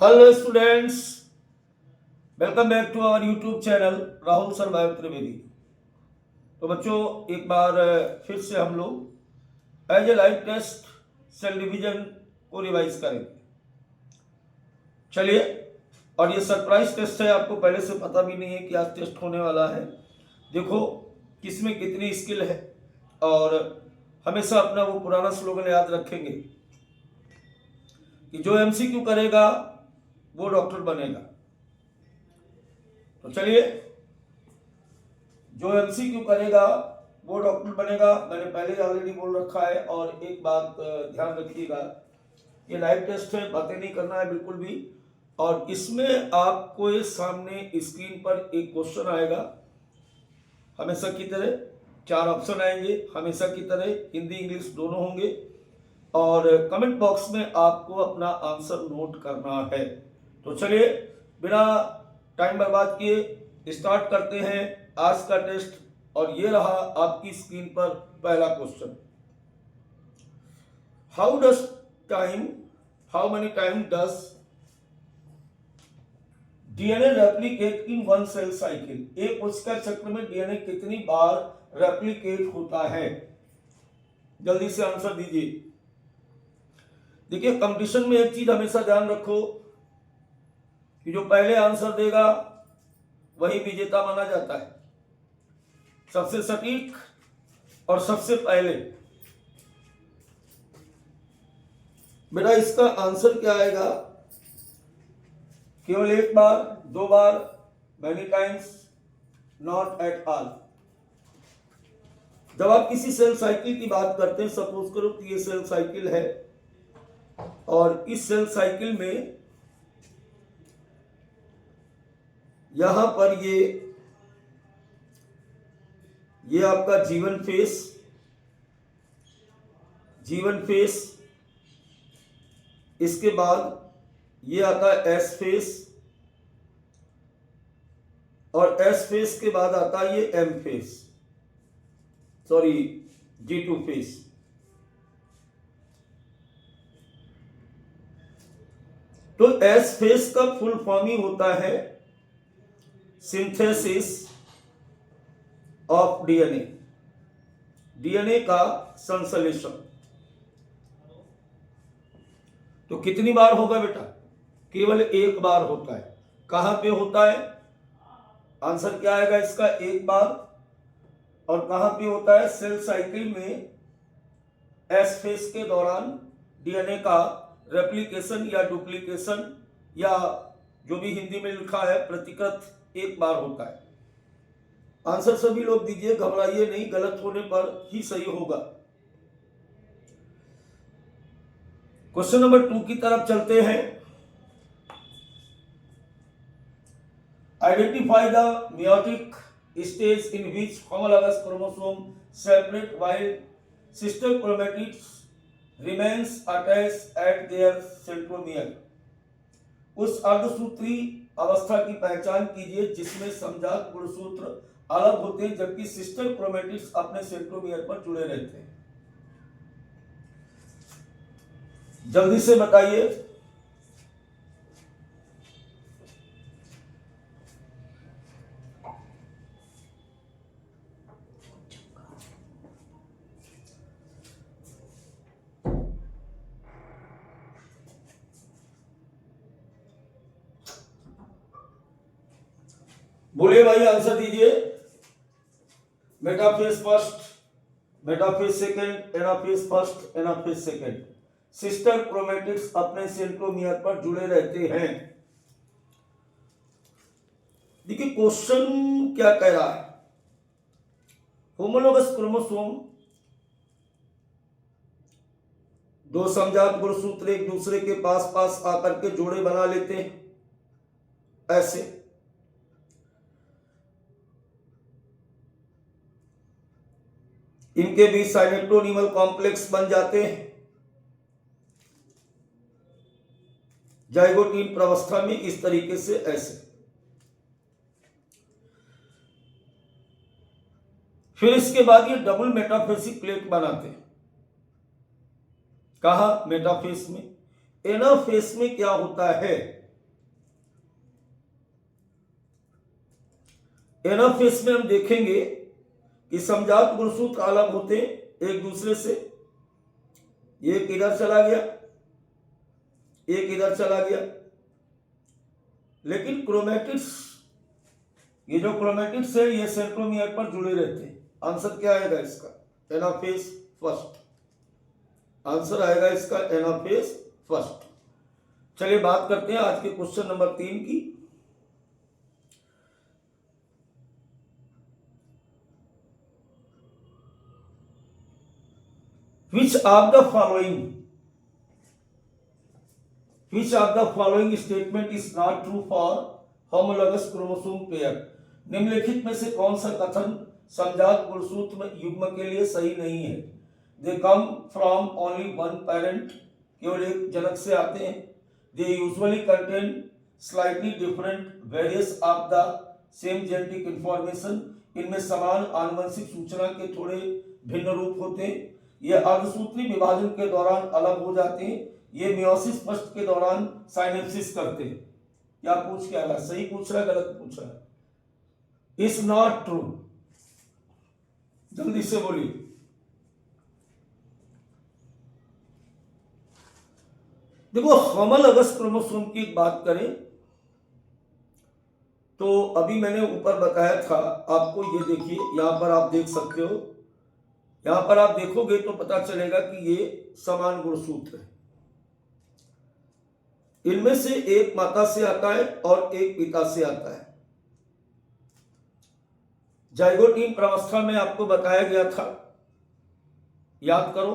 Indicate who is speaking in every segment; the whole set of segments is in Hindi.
Speaker 1: Hello students, welcome back to our YouTube channel Rahul सरवाइव त्रिवेदी। तो बच्चों, एक बार फिर से हम लोग as a live test cell division को रिवाइज करेंगे। चलिए, और ये सरप्राइज टेस्ट है, आपको पहले से पता भी नहीं है कि आज टेस्ट होने वाला है। देखो किसमें कितनी स्किल है, और हमेशा अपना वो पुराना स्लोगन याद रखेंगे कि जो एमसीक्यू करेगा वो डॉक्टर बनेगा। तो चलिए, जो एमसीक्यू करेगा वो डॉक्टर बनेगा, मैंने पहले ऑलरेडी बोल रखा है। और एक बात ध्यान रखिएगा, ये लाइव टेस्ट है, बातें नहीं करना है बिल्कुल भी। और इसमें आपको ये सामने स्क्रीन पर एक क्वेश्चन आएगा, हमेशा की तरह 4 ऑप्शन आएंगे, हमेशा की तरह हिंदी इंग्लिश दोनों होंगे। और कमेंट बॉक्स में आपको अपना आंसर नोट करना है। तो चलिए, बिना टाइम बर्बाद किए स्टार्ट करते हैं आज का टेस्ट। और ये रहा आपकी स्क्रीन पर पहला question. How many time does DNA replicate in one cell cycle? एक कोशिका चक्र में डीएनए कितनी बार रेप्लिकेट होता है? जल्दी से आंसर दीजिए। देखिए, कंपटीशन में एक चीज हमेशा ध्यान रखो कि जो पहले आंसर देगा वही विजेता माना जाता है। सबसे सटीक और सबसे पहले। बेटा, इसका आंसर क्या आएगा? केवल एक बार, 2 बार, many times, not at all. जब आप किसी सेल साइकिल की बात करते हैं, सपोज करो कि ये सेल साइकिल है, और इस सेल साइकिल में यहां पर ये आपका जीवन फेस, इसके बाद ये आता है एस फेस, और एस फेस के बाद आता है ये M phase, sorry G2 phase. तो एस फेस का फुल फॉर्म ही होता है सिंथेसिस ऑफ डीएनए का संश्लेषण। तो कितनी बार होगा बेटा? केवल एक बार होता है। कहां पे होता है? आंसर क्या आएगा इसका? एक बार। और कहां पे होता है? सेल साइकिल में एस फेस के दौरान डीएनए का रेप्लिकेशन या डुप्लीकेशन, या जो भी हिंदी में लिखा है प्रतिकृत, एक बार होता है। आंसर सभी लोग दीजिए, घबराइए नहीं, गलत होने पर ही सही होगा। क्वेश्चन नंबर 2 की तरफ चलते हैं। Identify the meiotic stage in which homologous chromosome separate while sister chromatids remains attached at their centromere। उस अर्धसूत्री अवस्था की पहचान कीजिए जिसमें समजात गुणसूत्र अलग होते हैं जबकि सिस्टर क्रोमेटिड्स अपने सेंट्रोमियर पर जुड़े रहते हैं। जल्दी से बताइए। बोलिए भाई, आंसर दीजिए। Metaphase first, metaphase second, anaphase first, anaphase second. Sister chromatids अपने सेंट्रोमियर पर जुड़े रहते हैं। देखिए क्वेश्चन क्या कह रहा है। होमोलोगस क्रोमोसोम, दो समजात गुणसूत्र एक दूसरे के पास पास आकर के जोड़े बना लेते हैं ऐसे। इनके बीच साइनेप्टोनीमल कॉम्प्लेक्स बन जाते हैं जाइगोटीन प्रावस्था में, इस तरीके से ऐसे। फिर इसके बाद ये डबल मेटाफेसिक प्लेट बनाते हैं। कहा? मेटाफेस में। एनाफेस में क्या होता है? एनाफेस में हम देखेंगे कि समजात गुणसूत्र अलग होते हैं एक दूसरे से। एक इधर चला गया, एक इधर चला गया, लेकिन क्रोमैटिड्स, ये जो क्रोमैटिड्स है ये सेंट्रोमियर पर जुड़े रहते हैं। आंसर क्या आएगा इसका? Anaphase first. आंसर आएगा इसका एनाफेस फर्स्ट। चलिए बात करते हैं आज के क्वेश्चन नंबर 3 की। Which of the following statement is not true for homologous chromosome pair? निम्नलिखित में से कौन सा कथन समजात गुणसूत्र युग्म के लिए सही नहीं है? They come from only one parent, केवल एक जनक से आते हैं। They usually contain slightly different variants of the same genetic information, इनमें समान आनुवंशिक सूचना के थोड़े भिन्न रूप होते हैं। ये अर्धसूत्री विभाजन के दौरान अलग हो जाते हैं। ये मियोसिस फर्स्ट के दौरान साइनेप्सिस करते हैं। क्या पूछ क्या रहा? सही पूछ रहा है, गलत पूछ रहा है? Is not true. जल्दी से बोलिए। देखो, होमोलॉगस क्रोमोसोम की बात करें तो अभी मैंने ऊपर बताया था आपको, ये देखिए यहां पर आप देख सकते हो। यहां पर आप देखोगे तो पता चलेगा कि ये समान गुणसूत्र है। इनमें से एक माता से आता है और एक पिता से आता है। जाइगोटीन प्रावस्था में आपको बताया गया था, याद करो,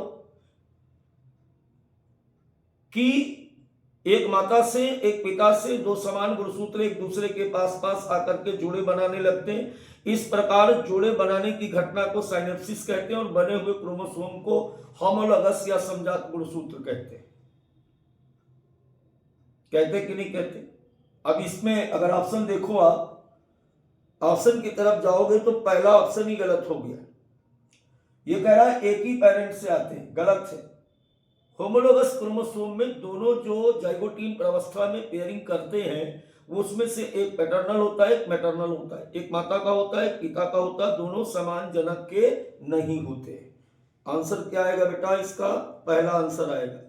Speaker 1: कि एक माता से एक पिता से दो समान गुणसूत्र एक दूसरे के पास पास आकर के जोड़े बनाने लगते हैं। इस प्रकार जोड़े बनाने की घटना को साइनेप्सिस कहते हैं और बने हुए क्रोमोसोम को होमोलॉगस या समजात गुणसूत्र कहते हैं। कहते कि नहीं कहते? अब इसमें अगर ऑप्शन देखो, आप ऑप्शन की तरफ जाओगे तो पहला ऑप्शन ही गलत हो गया। ये कह रहा है एक ही पेरेंट से आते हैं, गलत है। होमोलॉगस क्रोमोसोम में दोनों जो जाइगोटीन प्रावस्था में पेयरिंग करते हैं वो उसमें से एक पैटर्नल होता है, एक मैटरनल होता है। एक माता का होता है, एक पिता का होता है, दोनों समान जनक के नहीं होते। आंसर क्या आएगा बेटा इसका? पहला आंसर आएगा।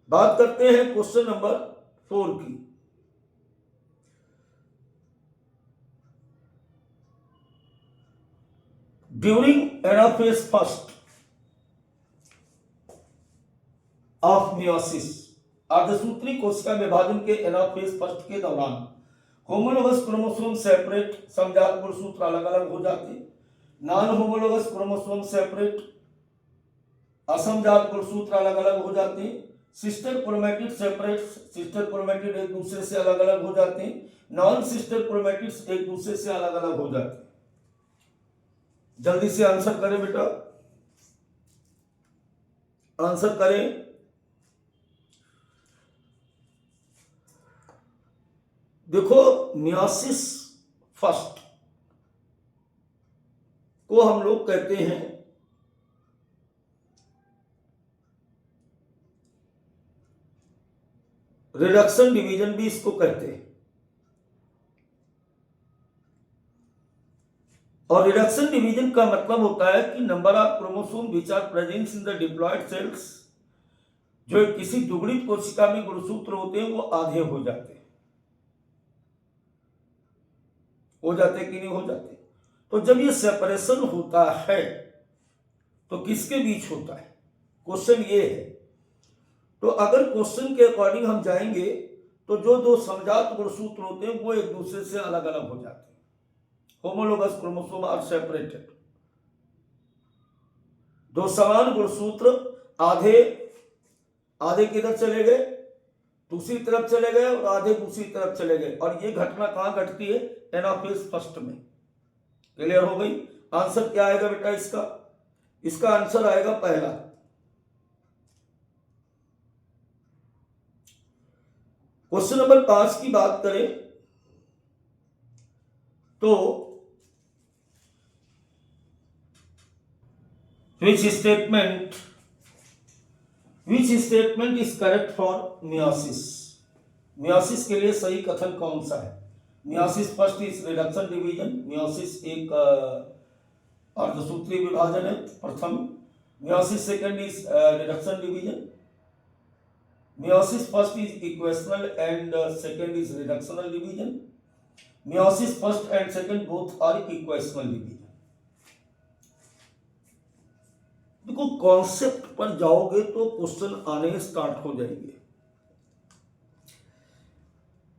Speaker 1: बात करते हैं क्वेश्चन नंबर 4 की। During anaphase first of meiosis, अर्धसूत्री कोशिका विभाजन के एनाफेज फर्स्ट के दौरान होमोलॉगस क्रोमोसोम सेपरेट, समजात गुणसूत्र अलग अलग हो जाते हैं। नॉन होमोलॉगस क्रोमोसोम सेपरेट, असमजात गुणसूत्र अलग अलग हो जाते हैं। Sister chromatid separate, sister chromatid एक दूसरे से अलग अलग हो जाते हैं। नॉन सिस्टर क्रोमैटिड्स एक दूसरे से अलग अलग हो जाते हैं। जल्दी से आंसर करें बेटा, आंसर करें। देखो, मियोसिस फर्स्ट को हम लोग कहते हैं रिडक्शन डिवीजन भी इसको कहते हैं। और रिडक्शन डिवीजन का मतलब होता है कि number of chromosome which are present in the diploid cells, जो किसी दुगुणित कोशिका में गुणसूत्र होते हैं वो आधे हो जाते हैं। हो जाते कि नहीं हो जाते? तो जब ये सेपरेशन होता है तो किसके बीच होता है? क्वेश्चन ये है। तो अगर क्वेश्चन के अकॉर्डिंग हम जाएंगे तो जो दो समजात गुणसूत्र होते हैं वो एक दूसरे से अलग अलग हो जाते हैं। Homologous chromosome are separated. दो समान गुणसूत्र आधे आधे किधर चले गए? दूसरी तरफ चले गए, और आधे दूसरी तरफ चले गए। और ये घटना कहां घटती है? एनाफेज फर्स्ट में। क्लियर हो गई? आंसर क्या आएगा बेटा इसका? इसका आंसर आएगा पहला। क्वेश्चन नंबर 5 की बात करें तो which statement is correct for meiosis? meiosis के लिए सही कथन कौन सा है? Meiosis first is reduction division. Meiosis एक अर्धसूत्री विभाजन है प्रथम। Meiosis second is reduction division. Meiosis first is equational and second is reductional division. Meiosis first and second both are equational division. देखो कॉन्सेप्ट पर जाओगे तो क्वेश्चन आने स्टार्ट हो जाएंगे।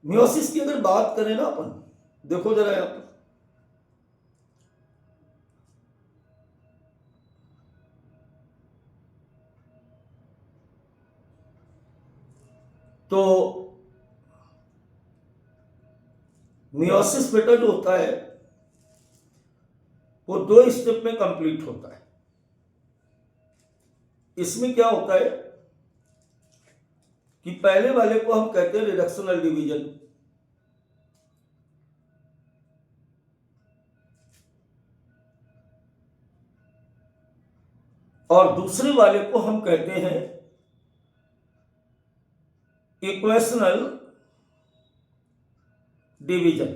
Speaker 1: मियोसिस की अगर बात करें ना अपन, देखो जरा यहां पर तो मियोसिस बेटा जो होता है वो 2 स्टेप में कंप्लीट होता है। इसमें क्या होता है कि पहले वाले को हम कहते हैं रिडक्शनल डिवीजन, और दूसरे वाले को हम कहते हैं इक्वेशनल डिवीजन।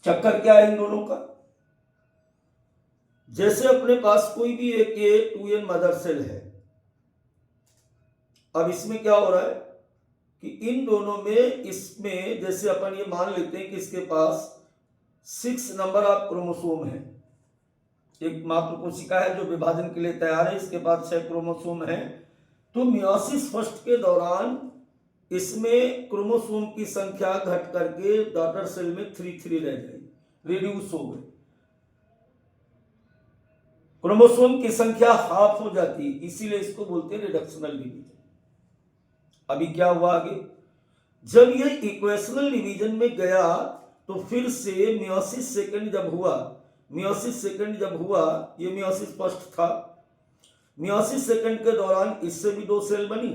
Speaker 1: चक्कर क्या है इन दोनों का? जैसे अपने पास कोई भी एक A2N मदर सेल है, अब इसमें क्या हो रहा है कि इन दोनों में, इसमें जैसे अपन ये मान लेते हैं कि इसके पास 6 नंबर ऑफ क्रोमोसोम है। एक मात्र कोशिका है जो विभाजन के लिए तैयार है, इसके पास 6 क्रोमोसोम है। तो मियोसिस फर्स्ट के दौरान इसमें क्रोमोसोम की संख्या घट करके डॉटर सेल में 3 रह गई, रिड्यूस हो गई। क्रोमोसोम की संख्या हाफ हो जाती है, इसीलिए इसको बोलते हैं रिडक्शनल डिवीजन। अभी क्या हुआ आगे, जब ये इक्वेशनल डिवीजन में गया तो फिर से मियोसिस सेकंड जब हुआ, मियोसिस सेकंड जब हुआ, ये मियोसिस फर्स्ट था। मियोसिस सेकंड के दौरान इससे भी 2 सेल बनी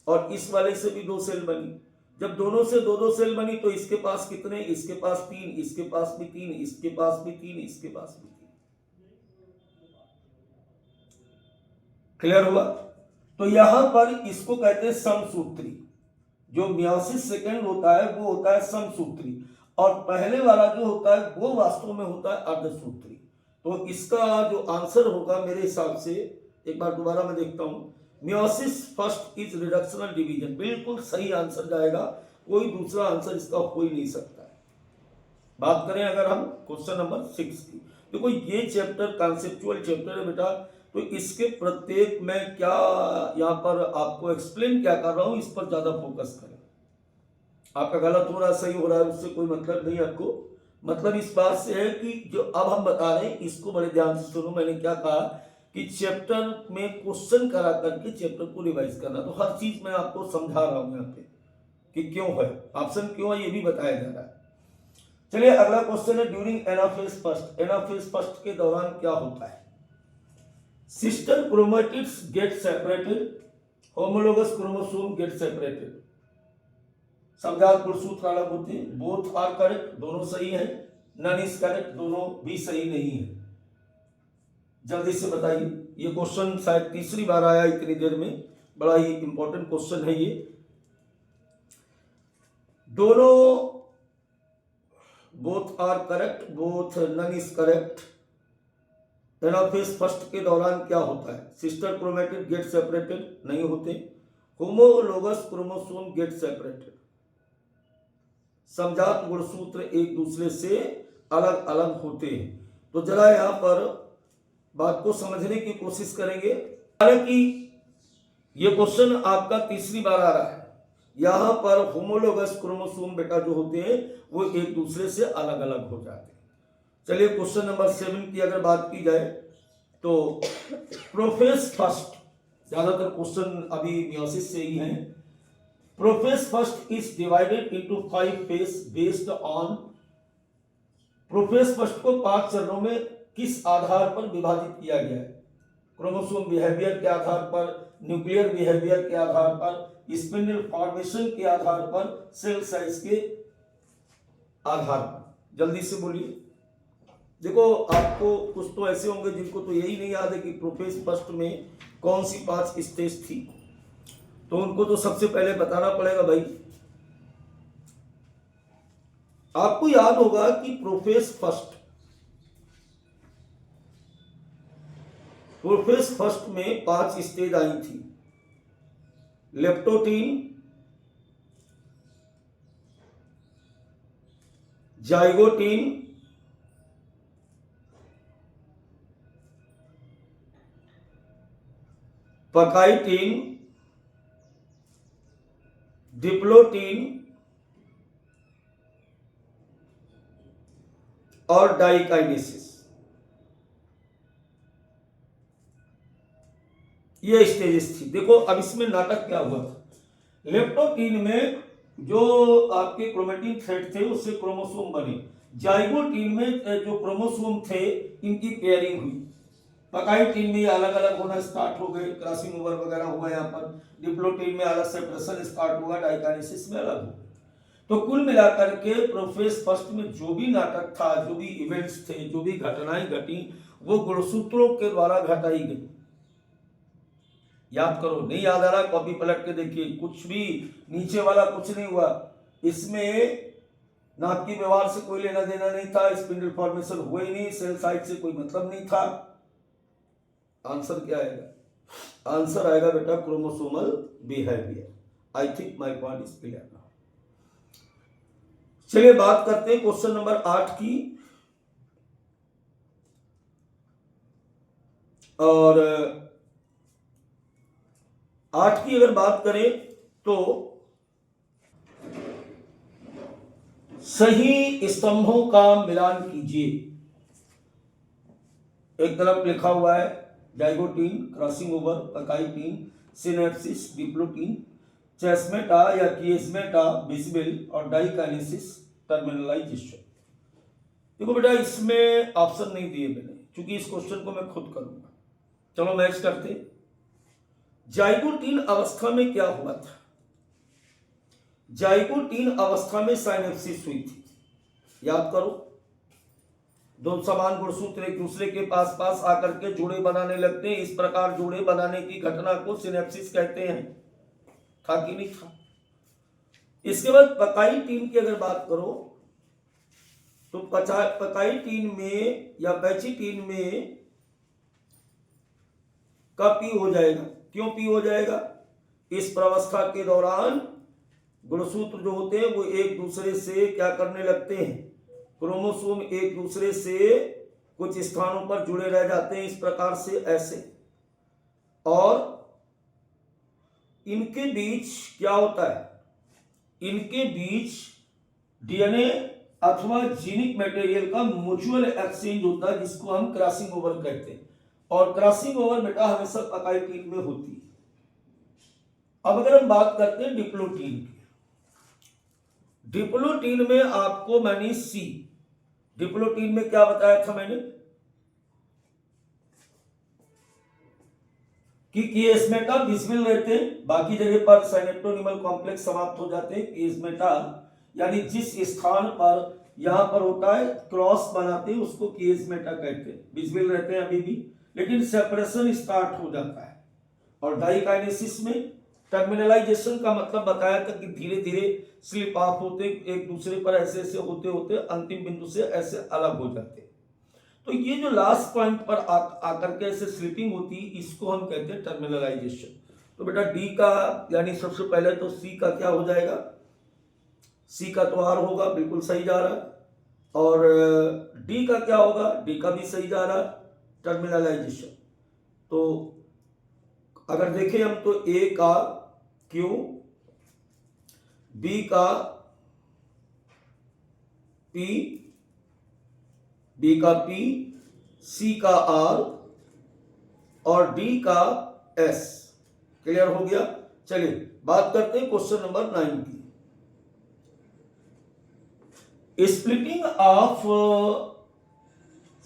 Speaker 1: और इस वाले से भी 2 सेल बनी। जब दोनों से 2 सेल बनी तो इसके पास कितने, इसके पास 3, इसके पास भी 3, इसके पास भी 3, इसके पास भी 3। क्लियर हुआ? तो यहां पर इसको कहते हैं समसूत्री। जो मियोसिस सेकंड होता है वो होता है समसूत्री, और पहले वाला जो होता है वो वास्तव में होता है अर्धसूत्री। तो इसका जो आंसर होगा मेरे हिसाब से, एक बार दोबारा मैं देखता हूं, meiosis first is reductional division, बिल्कुल सही आंसर जाएगा। कोई दूसरा आंसर इसका हो ही नहीं सकता है। बात करें अगर हम क्वेश्चन नंबर 6 की, देखो ये चैप्टर कॉन्सेप्चुअल चैप्टर है बेटा, तो इसके प्रत्येक मैं क्या यहाँ पर आपको एक्सप्लेन क्या कर रहा हूं, इस पर ज्यादा फोकस करें। आपका गलत हो रहा है सही हो रहा है उससे कोई मतलब नहीं। आपको मतलब इस बात से है कि जो अब हम बता रहे हैं इसको बड़े ध्यान से सुनो। मैंने क्या कहा कि चैप्टर में क्वेश्चन करा करके चैप्टर को रिवाइज करना, तो हर चीज मैं आपको समझा रहा हूं यहाँ पे कि क्यों है, ऑप्शन क्यों है, ये भी बताया जा रहा है। चलिए अगला क्वेश्चन है, during anaphase first, anaphase first के दौरान क्या होता है? Sister chromatids get separated, homologous chromosome get separated. समजात गुणसूत्र अलग होते हैं, बोथ आर करेक्ट, दोनों सही है, नन इज करेक्ट, दोनों भी सही नहीं है। जल्दी से बताइए, ये क्वेश्चन शायद तीसरी बार आया इतनी देर में, बड़ा ही इंपॉर्टेंट क्वेश्चन है ये। दोनों both are correct, both none is correct. Anaphase first के दौरान क्या होता है? सिस्टर क्रोमैटिड गेट सेपरेटेड, नहीं होते। होमोलोगस क्रोमोसोम गेट सेपरेटेड, समजात गुणसूत्र एक दूसरे से अलग अलग होते हैं। तो जरा यहां पर बात को समझने की कोशिश करेंगे। हालांकि ये क्वेश्चन आपका तीसरी बार आ रहा है। यहां पर होमोलोगस क्रोमोसोम बेटा जो होते हैं वो एक दूसरे से अलग अलग हो जाते हैं। चलिए क्वेश्चन नंबर 7 की अगर बात की जाए तो प्रोफेज फर्स्ट, ज्यादातर क्वेश्चन अभी मियोसिस से ही हैं। Prophase first is divided into 5 phase based on, prophase first को 5 चरणों में किस आधार पर विभाजित किया गया है? क्रोमोसोम बिहेवियर के आधार पर, न्यूक्लियर बिहेवियर के आधार पर, स्पिंडल फॉर्मेशन के आधार पर, सेल साइज के आधार पर। जल्दी से बोलिए। देखो आपको कुछ तो ऐसे होंगे जिनको तो यही नहीं याद है कि प्रोफेज फर्स्ट में कौन सी 5 स्टेज थी। तो उनको तो सबसे पहले बताना पड़ेगा भाई। आपको याद होगा कि प्रोफेज फर्स्ट में 5 स्टेज आई थी। लेप्टोटीन, जाइगोटीन, पकाइटीन, डिप्लोटीन और डाइकाइनेसिस। ये स्टेजेस थी। देखो अब इसमें नाटक क्या हुआ था। लेप्टोटीन में जो आपके क्रोमेटिन थ्रेड थे उससे क्रोमोसोम बने। जाइगोटीन में जो क्रोमोसोम थे इनकी पेयरिंग हुई। पकाइटीन में अलग अलग होना स्टार्ट हो गए, क्रॉसिंग ओवर वगैरह हुआ यहाँ पर। डिप्लोटीन में अलग सेपरेशन स्टार्ट हुआ, डाइकाइनेसिस में अलग हो गया। तो कुल मिलाकर के प्रोफेज फर्स्ट में जो भी नाटक था, जो भी इवेंट्स थे, जो भी घटनाएं घटी, वो गुणसूत्रों के द्वारा घटाई गई। याद करो, नहीं याद आ रहा कॉपी पलट के देखिए, कुछ भी नीचे वाला कुछ नहीं हुआ। इसमें नाभ की व्यवहार से कोई लेना देना नहीं था, स्पिंडल फॉर्मेशन हुआ ही नहीं, सेल साइड से कोई मतलब नहीं था। आंसर क्या आएगा? आंसर आएगा बेटा chromosomal behaviour. I think my point is clear now. चलिए बात करते हैं क्वेश्चन नंबर 8 की। और 8 की अगर बात करें तो सही स्तंभों का मिलान कीजिए। एक तरफ लिखा हुआ है zygotene, crossing over, pachytene, synapsis, diplotene, chiasmata या किएस्मेटा, बिस्बिल और डाइकाइनेसिस, टर्मिनलाइजेशन। देखो बेटा इसमें ऑप्शन नहीं दिए मैंने, क्योंकि इस क्वेश्चन को मैं खुद करूंगा। चलो मैच करते। जाइगोटीन अवस्था में क्या हुआ था? जाइगोटीन अवस्था में साइनेप्सिस हुई थी। याद करो, दो समान गुणसूत्र एक दूसरे के पास पास आकर के जोड़े बनाने लगते हैं। इस प्रकार जोड़े बनाने की घटना को सिनेप्सिस कहते हैं। था कि नहीं था? इसके बाद पकाइटीन की अगर बात करो तो पकाइटीन में या पैचिटीन में कब पी हो जाएगा? क्यों पी हो जाएगा? इस प्रावस्था के दौरान गुणसूत्र जो होते हैं वो एक दूसरे से क्या करने लगते हैं? क्रोमोसोम एक दूसरे से कुछ स्थानों पर जुड़े रह जाते हैं, इस प्रकार से ऐसे। और इनके बीच क्या होता है? इनके बीच डीएनए अथवा जीनिक मटेरियल का म्यूचुअल एक्सचेंज होता है, जिसको हम क्रॉसिंग ओवर कहते हैं। और क्रॉसिंग ओवर बेटा हमेशा पकाइटीन में होती है। अब अगर हम बात करते हैं डिप्लोटीन की, डिप्लोटीन में आपको मैंने डिप्लोटीन में क्या बताया था मैंने कि किएस्मेटा बिस्बिल रहते हैं, बाकी जगह पर साइनेप्टोनिमल कॉम्प्लेक्स समाप्त हो जाते हैं। किएस्मेटा यानी जिस स्थान पर यहां पर होता है क्रॉस बनाते हैं उसको किएस्मेटा कहते हैं। बिस्बिल रहते हैं अभी भी, लेकिन सेपरेशन स्टार्ट हो जाता है। और डाइकाइनेसिस में टर्मिनलाइजेशन का मतलब बताया था कि धीरे धीरे स्लिप ऑफ होते, एक दूसरे पर ऐसे ऐसे होते होते अंतिम बिंदु से ऐसे अलग हो जाते। तो ये जो लास्ट पॉइंट पर आकर के ऐसे स्लिपिंग होती, इसको हम कहते हैं टर्मिनलाइजेशन। तो बेटा डी का यानी सबसे पहले तो सी का क्या हो जाएगा? सी का तो आर होगा, बिल्कुल सही जा रहा है। और डी का क्या होगा? डी का भी सही जा रहा है, टर्मिनलाइजेशन। तो अगर देखें हम तो ए का क्यू, बी का पी, बी का पी, सी का आर और डी का एस। क्लियर हो गया? चलिए बात करते हैं क्वेश्चन नंबर 9 की। Splitting of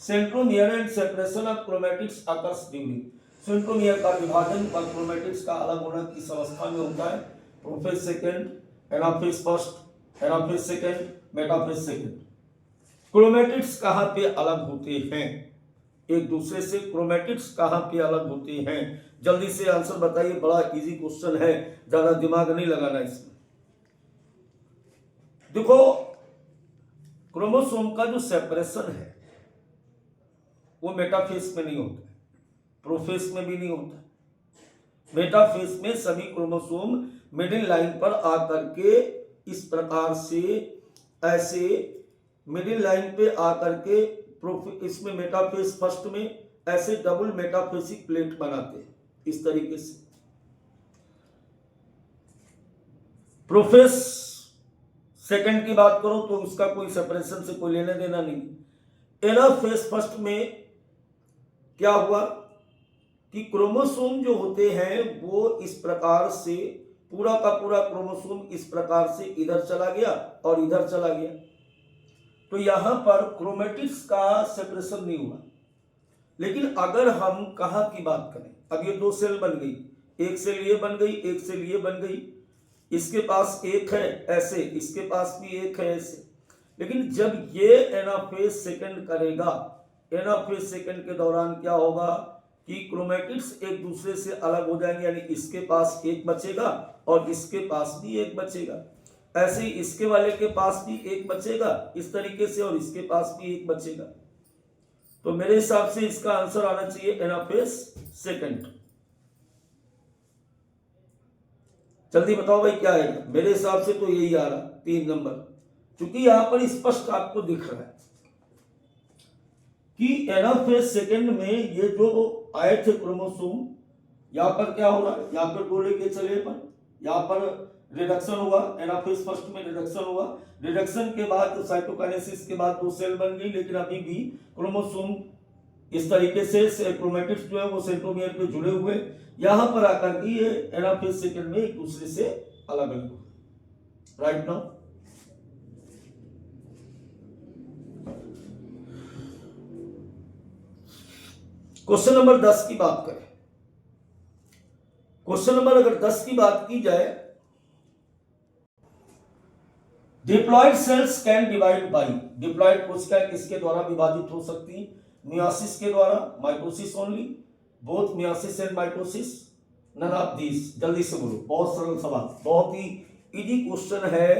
Speaker 1: centromere and separation of chromatids occurs during. Centromere का विभाजन और क्रोमैटिड्स का अलग होना किस अवस्था में होता है? Prophase second, anaphase first, anaphase second, metaphase second. Chromatids कहां पे अलग होते हैं? एक दूसरे से क्रोमेटिड्स कहाँ पे अलग होते हैं? जल्दी से आंसर बताइए, बड़ा इजी क्वेश्चन है, ज्यादा दिमाग नहीं लगाना इसमें। देखो, क्रोमोसोम का जो सेपरेशन है वो मेटाफेज में नहीं होता, प्रोफेज में भी नहीं होता। मेटाफेज में सभी क्रोमोसोम मिडिल लाइन पर आकर के इस प्रकार से ऐसे मिडिल लाइन पे आकर के इसमें मेटाफेज फर्स्ट में ऐसे डबल मेटाफेसिक प्लेट बनाते हैं इस तरीके से। प्रोफेज सेकंड की बात करो तो उसका कोई सेपरेशन से कोई लेना देना नहीं। एनाफेज फर्स्ट में क्या हुआ कि क्रोमोसोम जो होते हैं वो इस प्रकार से पूरा का पूरा क्रोमोसोम इस प्रकार से इधर चला गया और इधर चला गया, तो यहां पर क्रोमेटिड्स का सेपरेशन नहीं हुआ। लेकिन अगर हम कहां की बात करें, अब ये दो सेल बन गई, एक सेल ये बन गई, एक सेल ये बन गई, इसके पास एक है ऐसे, इसके पास भी एक है ऐसे। लेकिन जब ये एनाफेज सेकंड करेगा, एनाफेज सेकंड के दौरान क्या होगा कि क्रोमेटिड्स एक दूसरे से अलग हो जाएंगे, यानी इसके पास एक बचेगा और इसके पास भी एक बचेगा, ऐसे ही इसके वाले के पास भी एक बचेगा इस तरीके से, और इसके पास भी एक बचेगा। तो मेरे हिसाब से इसका आंसर आना चाहिए एनाफेज सेकंड। जल्दी बताओ भाई क्या है? मेरे हिसाब से तो यही आ रहा 3 नंबर, क्योंकि यहां पर स्पष्ट आपको दिख रहा है कि एनाफेज सेकंड में ये जो आए थे क्रोमोसोम, यहां पर क्या हो रहा है, यहां पर दो लेके चले पर यहां पर रिडक्शन हुआ, एनाफेज फर्स्ट में रिडक्शन हुआ, रिडक्शन के बाद साइटोकाइनेसिस के बाद दो सेल बन गई, लेकिन अभी भी क्रोमोसोम इस तरीके से क्रोमेटिड्स जो है वो सेंट्रोमियर पे जुड़े हुए, यहां पर आकर के ये एनाफेज सेकंड में एक दूसरे से अलग अलग हुए। राइट नाउ क्वेश्चन नंबर 10 की बात करें। क्वेश्चन नंबर अगर 10 की बात की जाए, diploid cells can divide by, diploid कोशिकाएं किसके द्वारा विभाजित हो सकती हैं? मियोसिस के द्वारा, mitosis only, both meiosis and mitosis, none of these. जल्दी से बोलो, बहुत सरल सवाल, बहुत ही इजी क्वेश्चन है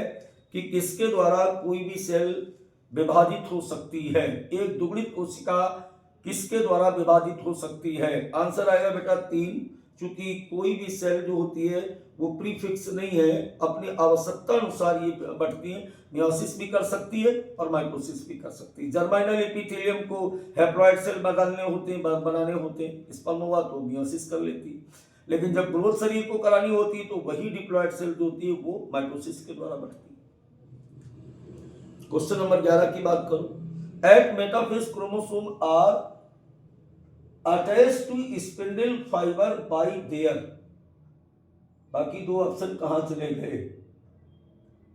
Speaker 1: कि किसके द्वारा कोई भी सेल विभाजित हो सकती है, एक दुगुणित कोशिका किसके द्वारा विभाजित हो सकती है? आंसर आएगा बेटा 3, क्योंकि कोई भी सेल जो होती है वो प्रीफिक्स नहीं है, अपनी आवश्यकता अनुसार ये बढ़ती है, मियोसिस भी कर सकती है और माइटोसिस भी कर सकती है। जर्माइनल एपिथेलियम को हैप्लॉइड सेल बनाने होते हैं, स्पर्म हुआ तो मियोसिस कर लेती है, लेकिन जब ग्रोथ शरीर को करानी होती है तो वही डिप्लॉयड सेल जो होती है वो माइटोसिस के द्वारा बढ़ती है। क्वेश्चन नंबर 11 की बात करो, at metaphase chromosome are attached to spindle fibre by their, बाकी दो ऑप्शन कहां चले गए?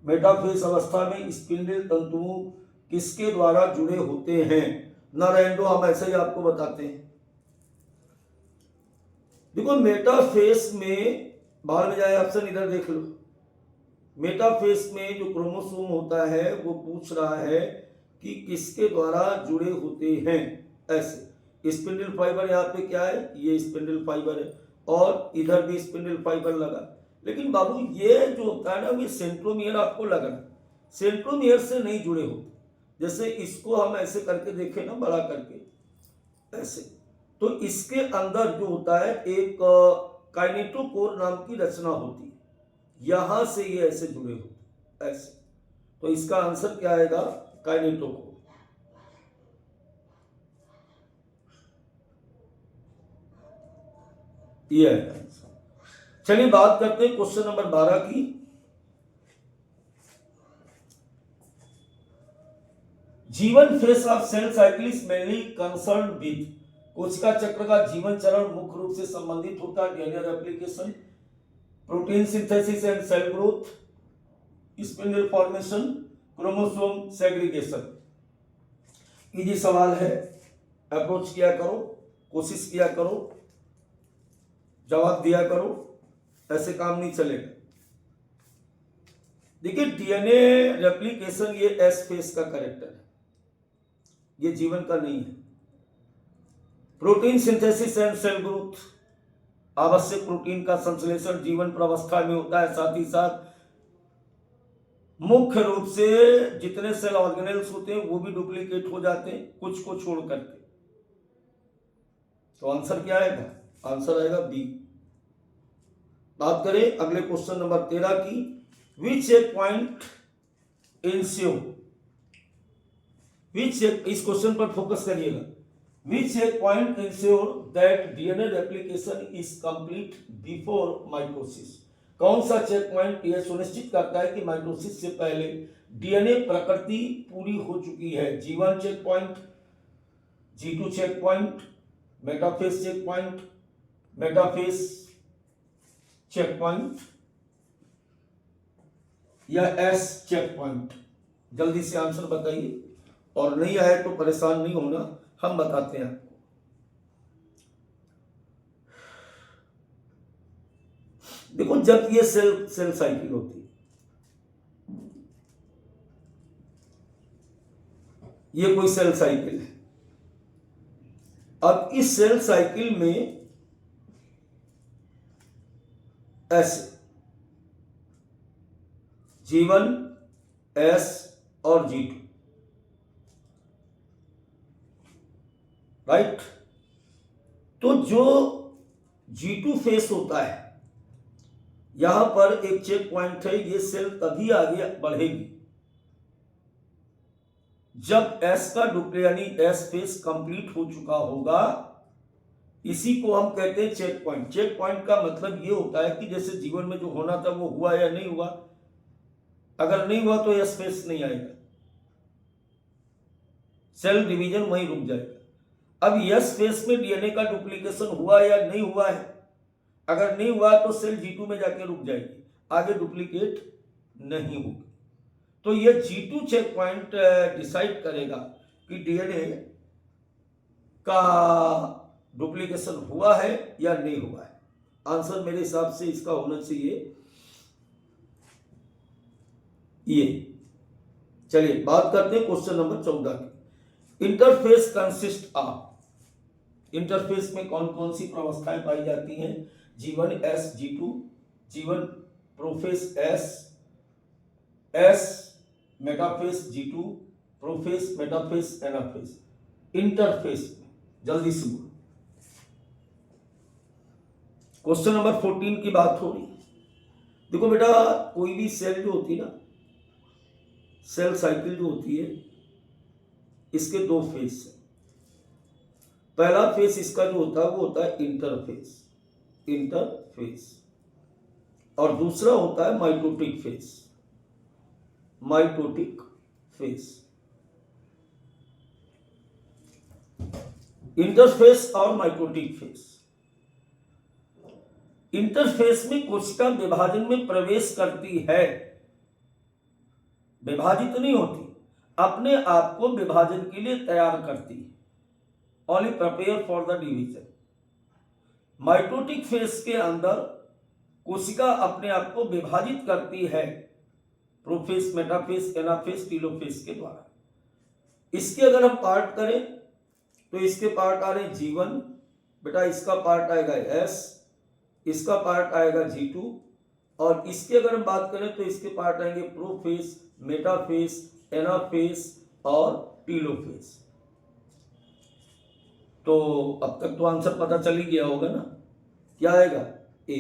Speaker 1: मेटाफेज अवस्था में स्पिंडल तंतु किसके द्वारा जुड़े होते हैं? ना रहने दो, हम ऐसे ही आपको बताते हैं। देखो मेटाफेज में बाहर में जाए ऑप्शन, इधर देख लो, मेटाफेज में जो क्रोमोसोम होता है वो पूछ रहा है कि किसके द्वारा जुड़े होते हैं। ऐसे स्पिंडल फाइबर, यहाँ पे क्या है, ये स्पिंडल फाइबर है और इधर भी स्पिंडल फाइबर लगा, लेकिन बाबू ये जो होता है ना, ये सेंट्रोमियर आपको लग रहा है, सेंट्रोमियर से नहीं जुड़े होते। जैसे इसको हम ऐसे करके देखें ना, बड़ा करके ऐसे, तो इसके अंदर जो होता है एक काइनेटोकोर नाम की रचना होती है, यहां से ये ऐसे जुड़े होते हैं ऐसे, तो इसका आंसर क्या आएगा? काइनेटोकोर। ये है। चलिए बात करते हैं क्वेश्चन नंबर 12 की। G one phase of cell cycle is mainly concern with, कोशिका चक्र का जीवन चरण मुख्य रूप से संबंधित होता है DNA replication, protein synthesis and cell growth, spindle formation, chromosome segregation. Easy सवाल है, अप्रोच किया करो, कोशिश किया करो, जवाब दिया करो, ऐसे काम नहीं चलेगा। देखिए डीएनए रेप्लिकेशन ये एस फेस का कैरेक्टर है, ये जीवन का नहीं है। Protein synthesis and cell growth, आवश्यक प्रोटीन का संश्लेषण जीवन प्रावस्था में होता है। साथ ही साथ मुख्य रूप से जितने सेल ऑर्गेनेल्स होते हैं वो भी डुप्लीकेट हो जाते हैं, कुछ को छोड़ करके। तो आंसर क्या आएगा? आंसर आएगा बी। बात करें अगले क्वेश्चन नंबर 13 की। विच एक पॉइंट इंश्योर, इस क्वेश्चन पर फोकस करिएगा। विच एक point ensure that DNA replication is complete before mitosis, कौन सा चेक पॉइंट यह सुनिश्चित करता है कि माइटोसिस से पहले डीएनए प्रकृति पूरी हो चुकी है? G1 check point, G2 check point, metaphase check point, metaphase check point या S चेक पॉइंट? जल्दी से आंसर बताइए, और नहीं आए तो परेशान नहीं होना, हम बताते हैं। देखो, जब ये सेल साइकिल होती है, ये कोई सेल साइकिल है। अब इस सेल साइकिल में ऐसे G1, S और G2, राइट। तो जो G2 फेस होता है, यहां पर एक चेक पॉइंट है, ये सेल तभी आगे बढ़ेगी जब S का यानी S फेस कंप्लीट हो चुका होगा। इसी को हम कहते हैं चेक पॉइंट। चेक पॉइंट का मतलब ये होता है कि जैसे जीवन में जो होना था वो हुआ या नहीं हुआ। अगर नहीं हुआ तो S फेस नहीं आएगा, सेल डिवीजन वहीं रुक जाएगा। अब S फेस में डीएनए का डुप्लीकेशन हुआ या नहीं हुआ है? अगर नहीं हुआ तो सेल G2 में जाके रुक जाएगी, आगे डुप्लीकेट नहीं होगी। तो ये G2 चेक पॉइंट डिसाइड करेगा कि डीएनए का डुप्लीकेशन हुआ है या नहीं हुआ है। आंसर मेरे हिसाब से इसका होना चाहिए ये। चलिए बात करते हैं क्वेश्चन नंबर 14 की। इंटरफेस कंसिस्ट ऑफ, इंटरफेस में कौन कौन सी प्रावस्थाएं पाई जाती हैं? G1 S G2, G1 prophase S metaphase G2 prophase metaphase anaphase. Interphase में जल्दी से बोलो। क्वेश्चन नंबर 14 की बात हो रही। देखो बेटा, कोई भी सेल जो होती है ना, सेल साइकिल जो होती है, इसके दो फेस है। पहला फेस इसका जो होता है वो होता है इंटरफेस, और दूसरा होता है माइटोटिक फेस। इंटरफेस और माइटोटिक फेस। इंटरफेस में कोशिका विभाजन में प्रवेश करती है, विभाजित नहीं होती, अपने आप को विभाजन के लिए तैयार करती है, only prepare for the division. Mitotic face के अंदर कोशिका अपने आप को विभाजित करती है प्रोफेस, मेटाफेस, एनाफेस, टीलोफेस के द्वारा। इसके अगर हम पार्ट करें तो इसके पार्ट आ रहे G1, बेटा इसका पार्ट आएगा S, इसका पार्ट आएगा G2, और इसकी अगर हम बात करें तो इसके पार्ट आएंगे प्रोफेस, मेटाफेस, एनाफेस और टीलोफेस। तो अब तक तो आंसर पता चल ही गया होगा ना, क्या आएगा? A।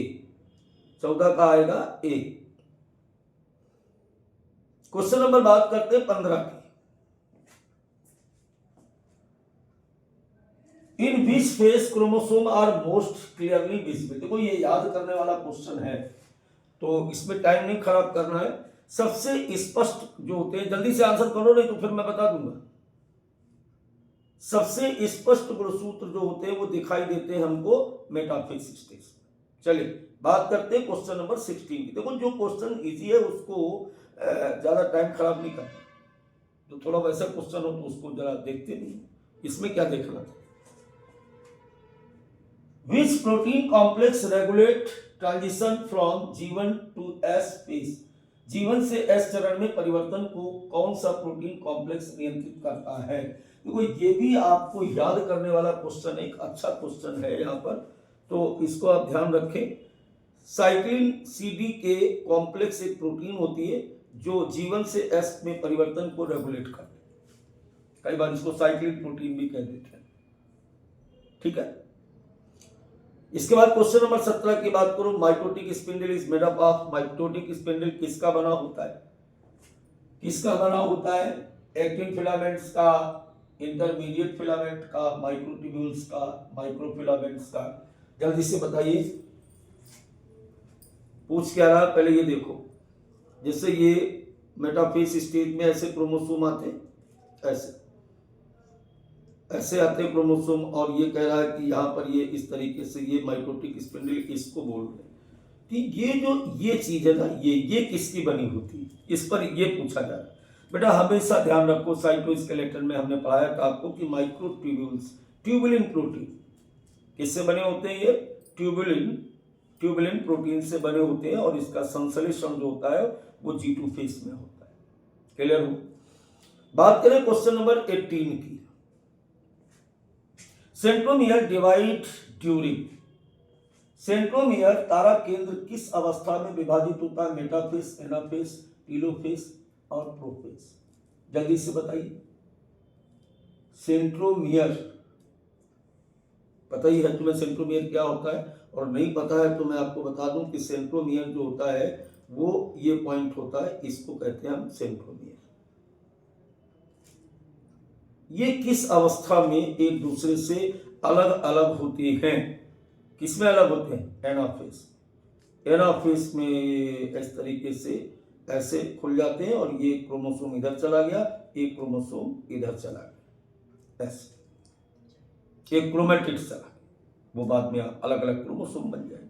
Speaker 1: 14 का आएगा A। क्वेश्चन नंबर बात करते हैं 15 की। In which phase chromosome are most clearly visible. देखो ये याद करने वाला क्वेश्चन है, तो इसमें टाइम नहीं खराब करना है। सबसे स्पष्ट जो होते हैं, जल्दी से आंसर करो नहीं तो फिर मैं बता दूंगा। सबसे स्पष्ट गुणसूत्र जो होते हैं वो दिखाई देते हैं हमको मेटाफेज स्टेज। चलिए बात करते हैं क्वेश्चन नंबर 16 की। देखो जो क्वेश्चन इजी है उसको ज्यादा टाइम खराब नहीं करना, तो थोड़ा वैसा क्वेश्चन हो तो उसको जरा देखते नहीं, इसमें क्या देखना था। Which protein complex regulate transition from G1 to S phase? G1 से S चरण में परिवर्तन को कौन सा प्रोटीन कॉम्प्लेक्स नियंत्रित करता है? देखो ये भी आपको याद करने वाला क्वेश्चन, एक अच्छा क्वेश्चन है यहाँ पर, तो इसको आप ध्यान रखें। साइक्लिन सीडी के कॉम्प्लेक्स एक प्रोटीन होती है जो जीवन से एस में परिवर्तन को रेगुलेट करती है, कई बार इसको साइक्लिन प्रोटीन भी कह देते हैं। ठीक है, इसके बाद क्वेश्चन नंबर 17 की बात करूं, mitotic spindle is made up of. Mitotic spindle किसका बना होता है? किसका बना होता है? एक्टिन फिलामेंट्स का, इंटरमीडिएट फिलामेंट का, माइक्रोट्यूब्यूल्स का, माइक्रोफिलामेंट्स का। जल्दी से बताइए, पूछ क्या रहा? पहले ये देखो, जैसे ये मेटाफेज स्टेज में ऐसे क्रोमोसोम आते हैं, ऐसे ऐसे आते हैं क्रोमोसोम, और ये कह रहा है कि यहाँ पर ये इस तरीके से, ये माइटोटिक स्पिंडल इसको बोल रहे हैं कि ये जो ये चीज है ना, ये किसकी बनी होती है, इस पर ये पूछा जा रहा है। बेटा हमेशा ध्यान रखो, साइटोस्केलेटन में हमने पढ़ाया था आपको कि माइक्रोट्यूब्यूल्स, ट्यूबुलिन प्रोटीन किससे बने होते हैं? ये ट्यूबुलिन प्रोटीन से बने होते हैं, और इसका संश्लेषण जो होता है वो G2 फेज में होता है। क्लियर हो? बात करें क्वेश्चन नंबर 18 की, सेंट्रोमियर डिवाइड ड्यूरिंग। सेंट्रोमियर तारा केंद्र किस अवस्था में विभाजित होता है? मेटाफेज, एनाफेज, टेलोफेज और प्रोफेज। जल्दी से बताइए। सेंट्रोमियर पता ही है तुम्हें सेंट्रोमियर क्या होता है, और नहीं पता है तो मैं आपको बता दूं कि सेंट्रोमियर जो होता है वो ये पॉइंट होता है, इसको कहते हैं हम सेंट्रोमियर। ये किस अवस्था में एक दूसरे से अलग अलग होते हैं? किसमें अलग होते हैं? एनाफेज। एनाफेज में इस तरीके से ऐसे खुल जाते हैं, और ये क्रोमोसोम इधर चला गया, एक क्रोमोसोम इधर चला गया, ऐसे एक क्रोमेटिड चला, वो बाद में अलग अलग क्रोमोसोम बन जाएंगे।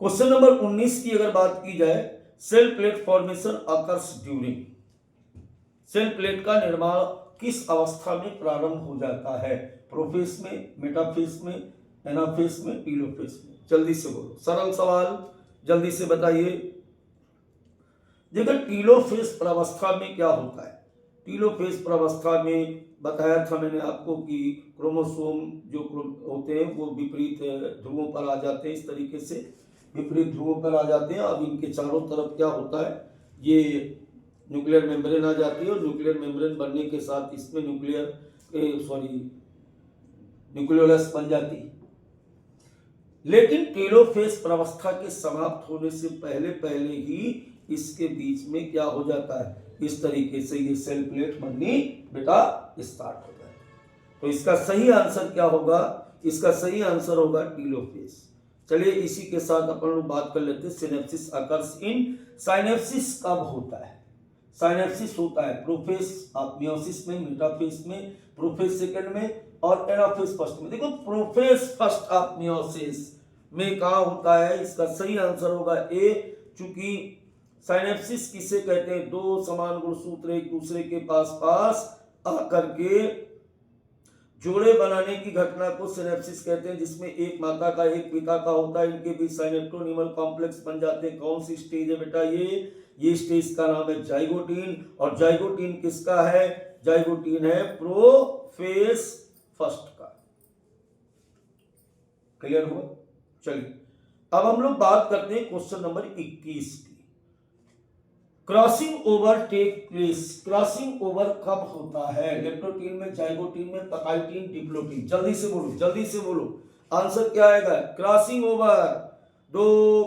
Speaker 1: क्वेश्चन नंबर 19 की अगर बात की जाए, cell plate formation occurs during. Cell plate का निर्माण किस अवस्था में प्रारंभ हो जाता है? प्रोफेज में, मेटाफेज में, एनाफेज में, टेलोफेज में। जल्दी से बोलो, सरल सवाल, जल्दी से बताइए। देखो टेलोफेज प्रावस्था में क्या होता है? टेलोफेज प्रावस्था में बताया था मैंने आपको कि क्रोमोसोम जो होते हैं वो विपरीत ध्रुवों पर आ जाते हैं, इस तरीके से विपरीत ध्रुवों पर आ जाते हैं। अब इनके चारों तरफ क्या होता है, ये न्यूक्लियर मेम्ब्रेन आ जाती है, और न्यूक्लियर मेम्ब्रेन बनने के साथ इसमें न्यूक्लियोलस बन जाती है। लेकिन टेलोफेज प्रावस्था के समाप्त होने से पहले पहले ही इसके बीच में क्या हो जाता है, इस तरीके से ये सेल प्लेट बननी बेटा स्टार्ट हो जाए। तो इसका सही आंसर क्या होगा? इसका सही आंसर होगा टेलोफेज। चलिए इसी के साथ अपन लोग बात कर लेते हैं, सिनेप्सिस अकर्स इन। साइनेप्सिस कब होता है? साइनेप्सिस होता है प्रोफेज ऑफ मियोसिस में, मेटाफेज में, प्रोफेज सेकंड में, और एनाफेज फर्स्ट में। देखो प्रोफेज फर्स्ट ऑफ मियोसिस में कहाँ होता है? इसका सही आंसर होगा ए। चूंकि साइनेप्सिस किसे कहते हैं? दो समान गुणसूत्र एक दूसरे के पास पास आकर के जोड़े बनाने की घटना को सिनेप्सिस कहते हैं, जिसमें एक माता का एक पिता का होता है, इनके बीच साइनेप्टोनिमल कॉम्प्लेक्स बन जाते हैं। कौन सी स्टेज है बेटा? ये स्टेज का नाम है जाइगोटीन। और जाइगोटीन किसका है? जाइगोटीन है प्रोफेज फर्स्ट का। क्लियर हुआ? चलिए अब हम लोग बात करते हैं क्वेश्चन नंबर 21 की। Crossing over take place. Crossing over कब होता है? लेप्टोटीन में, जाइगोटीन में, पकाइटीन, डिप्लोटीन। जल्दी से बोलो, जल्दी से बोलो, आंसर क्या आएगा? क्रॉसिंग ओवर, दो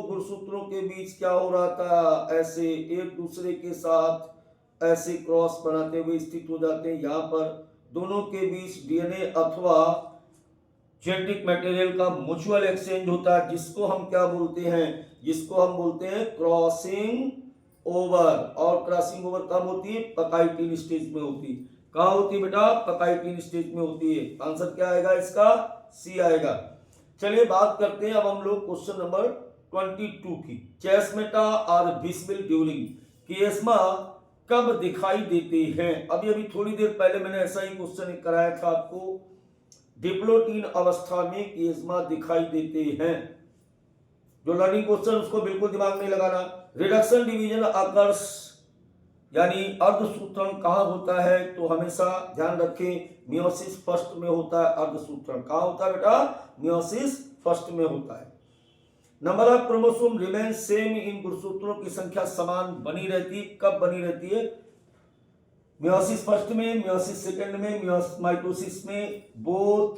Speaker 1: गुणसूत्रों के बीच क्या हो रहा था? ऐसे एक दूसरे के साथ ऐसे क्रॉस बनाते हुए स्थित हो जाते हैं। यहाँ पर दोनों के बीच डीएनए अथवा जेनेटिक मटेरियल का म्यूचुअल एक्सचेंज होता है, जिसको हम क्या बोलते हैं? जिसको हम बोलते हैं क्रॉसिंग ओवर। और क्रॉसिंग ओवर कब होती है? पकाइटीन स्टेज में होती है। कहाँ होती है बेटा? पकाइटीन स्टेज में होती है। आंसर क्या आएगा इसका? सी आएगा। चलिए बात करते हैं अब हम लोग क्वेश्चन नंबर 22 की। चेस्मेटा और विजिबल ड्यूरिंग। किएस्मा कब दिखाई देते हैं? अभी थोड़ी देर पहले मैंने ऐसा ही क्वेश्चन कराया था आपको। डिप्लोटीन अवस्था में किएस्मा दिखाई देते हैं। जो लर्निंग क्वेश्चन उसको बिल्कुल दिमाग नहीं लगाना। रिडक्शन डिवीजन अकर्स यानी अर्धसूत्रण कहाँ होता है, तो हमेशा ध्यान रखें मियोसिस फर्स्ट में होता है। अर्धसूत्रण कहाँ होता है बेटा, मियोसिस फर्स्ट में होता है। Number of chromosome remain same in गुणसूत्रों की संख्या समान बनी रहती, कब बनी रहती है, मियोसिस फर्स्ट में, मियोसिस सेकंड में, माइटोसिस में, बोथ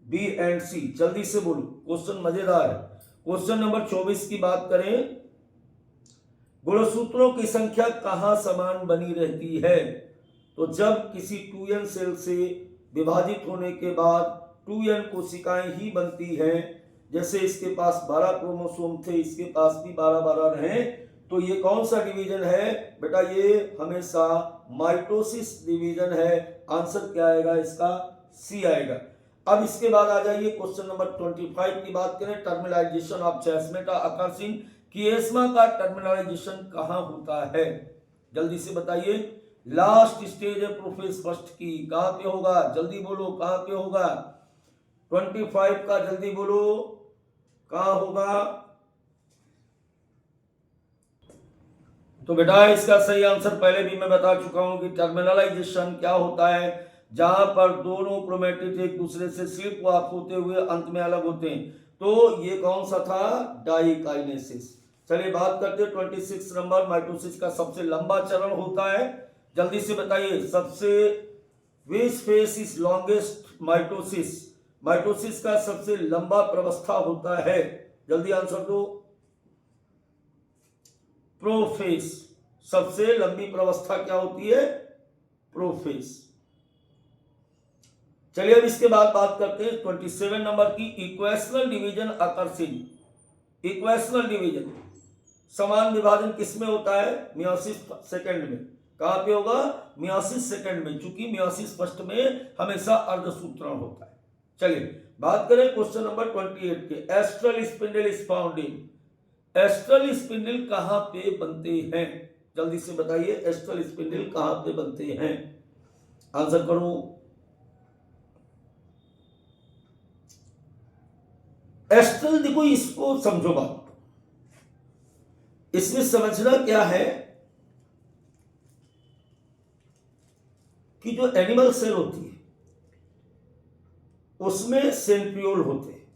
Speaker 1: बी एंड सी। जल्दी से बोलो, क्वेश्चन मजेदार है। क्वेश्चन नंबर 24 की बात करें, गुणसूत्रों की संख्या कहां समान बनी रहती है, तो जब किसी 2n सेल से विभाजित होने के बाद 2n कोशिकाएं ही बनती हैं। जैसे इसके पास 12 क्रोमोसोम थे, इसके पास भी 12 रहे, तो ये कौन सा डिवीजन है बेटा, ये हमेशा माइटोसिस डिवीजन है। आंसर क्या आएगा इसका, सी आएगा। अब इसके बाद आ जाइए क्वेश्चन नंबर 25 की बात करें, टर्मिनलाइजेशन ऑफ चेस्मेटा अकर्सिन, किएस्मा का टर्मिनलाइजेशन कहां होता है, जल्दी से बताइए। लास्ट स्टेज है प्रोफेस फर्स्ट की, कहां पे होगा, जल्दी बोलो कहां पे होगा, 25 का जल्दी बोलो कहां होगा। तो बेटा इसका सही आंसर पहले भी मैं बता चुका हूं कि टर्मिनलाइजेशन क्या होता है, जहां पर दोनों क्रोमेटिड एक दूसरे से स्लिप वॉक होते हुए अंत में अलग होते हैं। तो ये कौन सा था, डाइकाइनेसिस। चलिए बात करते हैं 26 नंबर, माइटोसिस का सबसे लंबा चरण होता है। जल्दी से बताइए, सबसे which phase is longest mitosis, mitosis का सबसे लंबा प्रवस्था होता है, जल्दी आंसर दो। प्रोफेस, सबसे लंबी प्रवस्था क्या होती है, प्रोफेस। चलिए अब इसके बाद बात करते हैं 27 नंबर की, इक्वेशनल डिवीजन अकर्सिन। इक्वेशनल डिवीजन, समान विभाजन किसमें होता है, मियोसिस सेकंड में। कहां पे होगा, मियोसिस सेकंड में, चूंकि मियोसिस फर्स्ट में हमेशा अर्धसूत्रण होता है। चलिए बात करें क्वेश्चन नंबर 28 के, astral spindle is found in, astral spindle कहां पे बनते हैं, जल्दी से बताइए, एस्ट्रल स्पिंडल कहां पे बनते हैं, आंसर करो। एस्ट्रल, देखो इसको समझो बात, इसमें समझना क्या है कि जो एनिमल सेल होती है उसमें सेंट्रियोल होते हैं,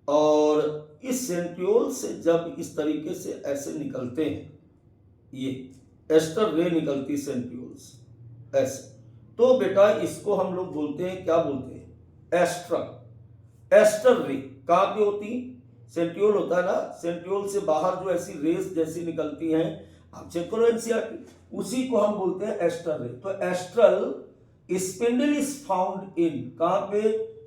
Speaker 1: और इस सेंट्रियोल से जब इस तरीके से ऐसे निकलते हैं, ये एस्टर रे निकलती सेंट्रियोल से ऐसे, तो बेटा इसको हम लोग बोलते हैं, क्या बोलते हैं, एस्टर। एस्टर रे कहां पे होती, सेंट्रियोल होता है ना, सेंट्रियोल से बाहर जो ऐसी रेस जैसी निकलती हैं, आप चेक करो एनसीईआरटी, उसी को हम बोलते हैं एस्टर रे। तो astral spindle is found in, कहां पे,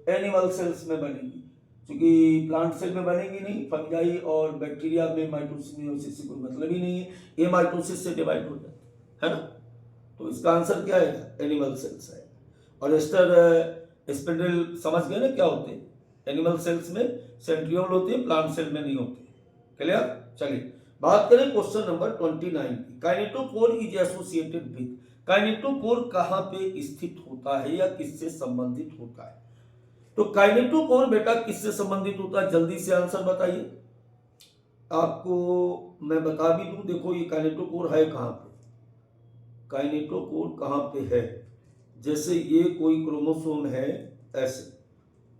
Speaker 1: एनिमल सेल्स में बनेगी, क्योंकि प्लांट सेल में बनेगी नहीं, फंजाई और बैक्टीरिया में माइटोसिस मियोसिस से कोई मतलब ही नहीं है, ये माइटोसिस से डिवाइड हो जाता है ना। तो इसका आंसर क्या है, एनिमल सेल्स है। और एस्टर स्पिंडल समझ गए ना क्या होते हैं, एनिमल सेल्स में सेंट्रियोल होते हैं, प्लांट सेल में नहीं होते, क्लियर। चलिए बात करें क्वेश्चन नंबर 29 की, kinetochore is associated with, kinetochore कहां पे स्थित होता है या किससे संबंधित होता है, तो काइनेटोकोर बेटा किससे संबंधित होता है, जल्दी से आंसर बताइए। आपको मैं बता भी दूं, देखो ये काइनेटोकोर है कहां पे, काइनेटोकोर कहां पे है, जैसे ये कोई क्रोमोसोम है ऐसे,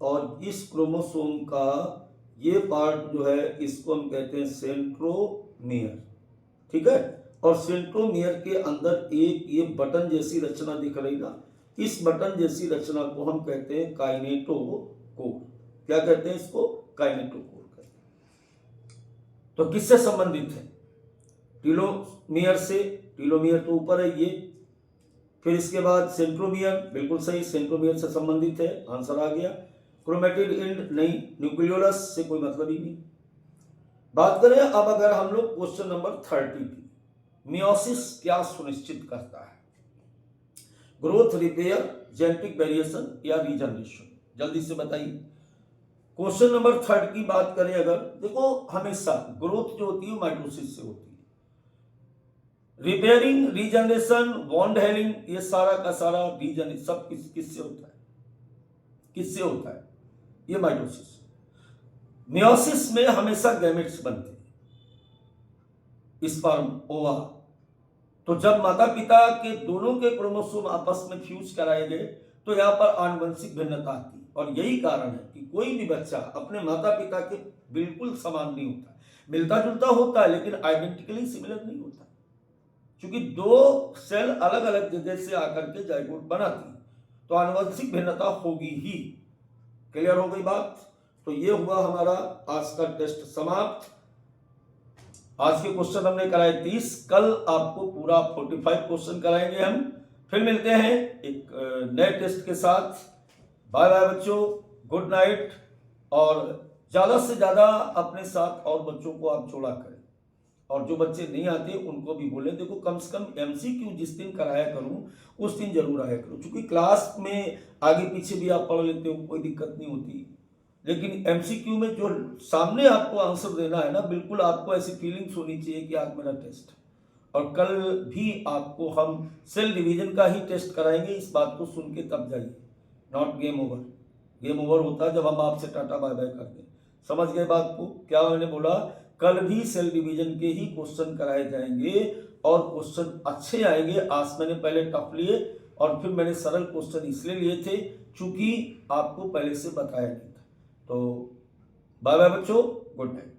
Speaker 1: और इस क्रोमोसोम का ये पार्ट जो है इसको हम कहते हैं सेंट्रोमियर, ठीक है। और सेंट्रोमियर के अंदर एक ये बटन जैसी रचना दिख रही ना, इस बटन जैसी रचना को हम कहते हैं काइनेटोकोर। क्या कहते हैं इसको, काइनेटोकोर कहते हैं। तो किससे संबंधित है, टीलोमियर से, टीलोमियर तो ऊपर है ये, फिर इसके बाद सेंट्रोमियर, बिल्कुल सही, सेंट्रोमियर से संबंधित है, आंसर आ गया। क्रोमेटिड एंड नहीं, न्यूक्लियोलस से कोई मतलब ही नहीं। बात करें अब अगर हम लोग क्वेश्चन नंबर 30 की, मियोसिस क्या सुनिश्चित करता है, ग्रोथ, रिपेयर, जेनेटिक वेरिएशन या रीजनरेशन, जल्दी से बताइए। क्वेश्चन नंबर 30 की बात करें अगर, देखो हमेशा ग्रोथ जो होती है माइटोसिस से होती है, रिपेयरिंग, रीजनरेशन, बॉन्ड हेलिंग, ये सारा का सारा रीजन सब किससे होता है, किससे होता है, ये माइटोसिस। मियोसिस में हमेशा गैमेट्स बनते हैं, स्पर्म, ओवा, तो जब माता पिता के दोनों के क्रोमोसोम आपस में फ्यूज कराए गए तो यहाँ पर आनुवंशिक भिन्नता आती है। और यही कारण है कि कोई भी बच्चा अपने माता पिता के बिल्कुल समान नहीं होता, मिलता जुलता होता है लेकिन आइडेंटिकली सिमिलर नहीं होता, क्योंकि दो सेल अलग अलग जगह से आकर के जाइगोट बनाती है, तो आनुवंशिक भिन्नता होगी ही। क्लियर हो गई बात? तो ये हुआ हमारा आज का टेस्ट समाप्त। आज के क्वेश्चन हमने कराए 30, कल आपको पूरा 45 क्वेश्चन कराएंगे हम। फिर मिलते हैं एक नए टेस्ट के साथ। बाय बाय बच्चों, गुड नाइट। और ज़्यादा से ज़्यादा अपने साथ और बच्चों को आप जोड़ा करें, और जो बच्चे नहीं आते उनको भी बोले देखो कम से कम एमसीक्यू जिस दिन कराया करूं उस दिन जरूर आया करो, क्योंकि क्लास में आगे पीछे भी आप पढ़ लेते हो, कोई दिक्कत नहीं होती, लेकिन एमसीक्यू में जो सामने आपको आंसर देना है ना, बिल्कुल आपको ऐसी फीलिंग्स होनी चाहिए कि आज मेरा टेस्ट है। और कल भी आपको हम सेल डिवीजन का ही टेस्ट कराएंगे, इस बात को सुन के तब जाइए, not game over. Game over होता है जब हम आपसे टाटा बाय बाय कर दें। समझ गए बात को? क्या मैंने बोला? कल भी सेल डिवीजन के ही क्वेश्चन कराए जाएंगे और क्वेश्चन अच्छे आएंगे। आज मैंने पहले टफ लिए और फिर मैंने सरल क्वेश्चन इसलिए लिए थे क्योंकि आपको पहले से बताया नहीं था। तो बाय बाय बच्चों, गुड नाइट।